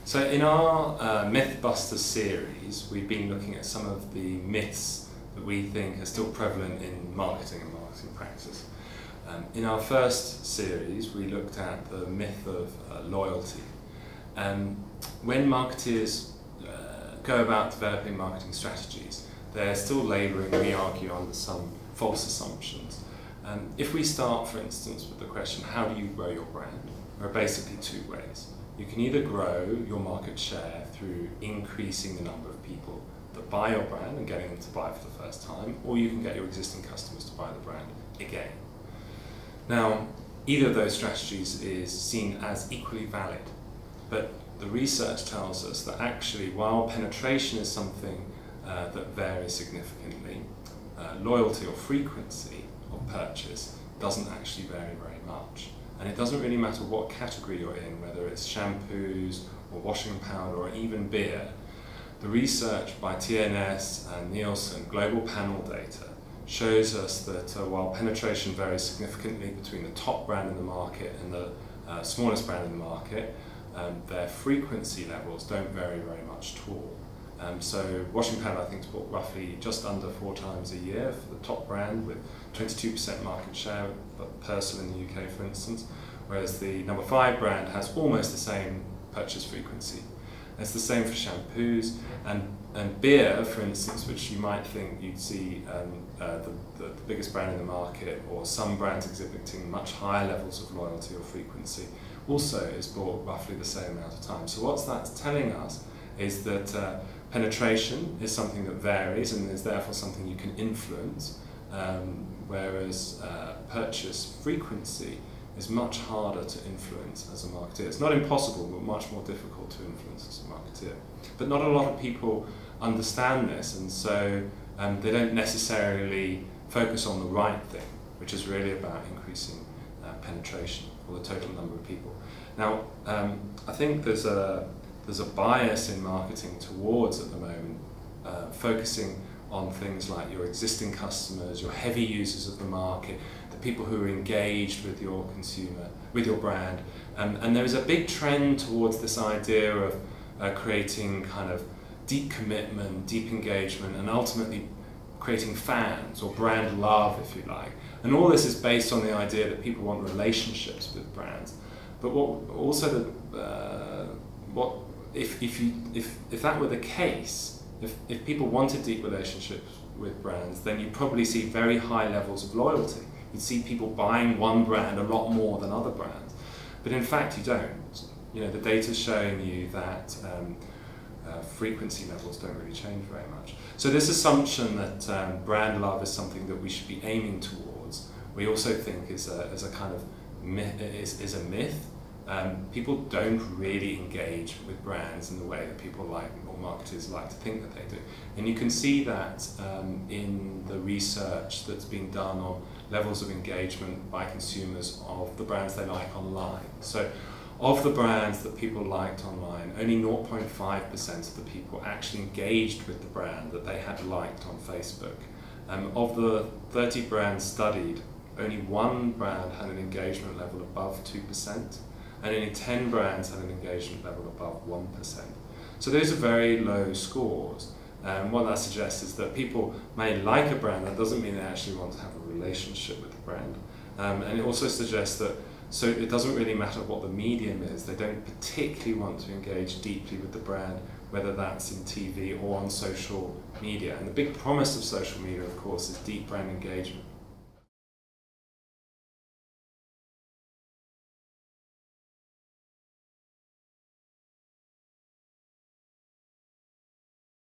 So in our Mythbusters series, we've been looking at some of the myths that we think are still prevalent in marketing and marketing practice. In our first series, we looked at the myth of loyalty. When marketers go about developing marketing strategies, they're still labouring, we argue, under some false assumptions. If we start, for instance, with the question, how do you grow your brand? There are basically two ways. You can either grow your market share through increasing the number of people that buy your brand and getting them to buy for the first time, or you can get your existing customers to buy the brand again. Now, either of those strategies is seen as equally valid, but the research tells us that actually, while penetration is something that varies significantly, loyalty or frequency of purchase doesn't actually vary very much. And it doesn't really matter what category you're in, whether it's shampoos or washing powder or even beer. The research by TNS and Nielsen, global panel data, shows us that while penetration varies significantly between the top brand in the market and the smallest brand in the market, their frequency levels don't vary very much at all. So washing powder, I think, is bought roughly just under 4 times a year for the top brand, with 22% market share, but Persil in the UK, for instance, whereas the number 5 brand has almost the same purchase frequency. It's the same for shampoos and beer, for instance, which you might think you'd see the biggest brand in the market, or some brands exhibiting much higher levels of loyalty or frequency, also is bought roughly the same amount of time. So what that's telling us is that penetration is something that varies and is therefore something you can influence, whereas purchase frequency is much harder to influence as a marketer. It's not impossible, but much more difficult to influence as a marketer. But not a lot of people understand this, and so they don't necessarily focus on the right thing, which is really about increasing penetration, or the total number of people. Now, I think there's a bias in marketing towards, at the moment, focusing on things like your existing customers, your heavy users of the market, the people who are engaged with your consumer, with your brand. And there is a big trend towards this idea of creating kind of deep commitment, deep engagement, and ultimately creating fans, or brand love, if you like. And all this is based on the idea that people want relationships with brands. But if that were the case, if people wanted deep relationships with brands, then you'd probably see very high levels of loyalty. You'd see people buying one brand a lot more than other brands. But in fact, you don't. You know, the data's showing you that frequency levels don't really change very much. So this assumption that brand love is something that we should be aiming towards, we also think is a kind of myth, is a myth. People don't really engage with brands in the way that people like, or marketers like to think that they do. And you can see that in the research that's been done on levels of engagement by consumers of the brands they like online. So of the brands that people liked online, only 0.5% of the people actually engaged with the brand that they had liked on Facebook. Of the 30 brands studied, only 1 brand had an engagement level above 2%. And only 10 brands had an engagement level above 1%. So those are very low scores. What that suggests is that people may like a brand, that doesn't mean they actually want to have a relationship with the brand. And it also suggests that, so it doesn't really matter what the medium is, they don't particularly want to engage deeply with the brand, whether that's in TV or on social media. And the big promise of social media, of course, is deep brand engagement.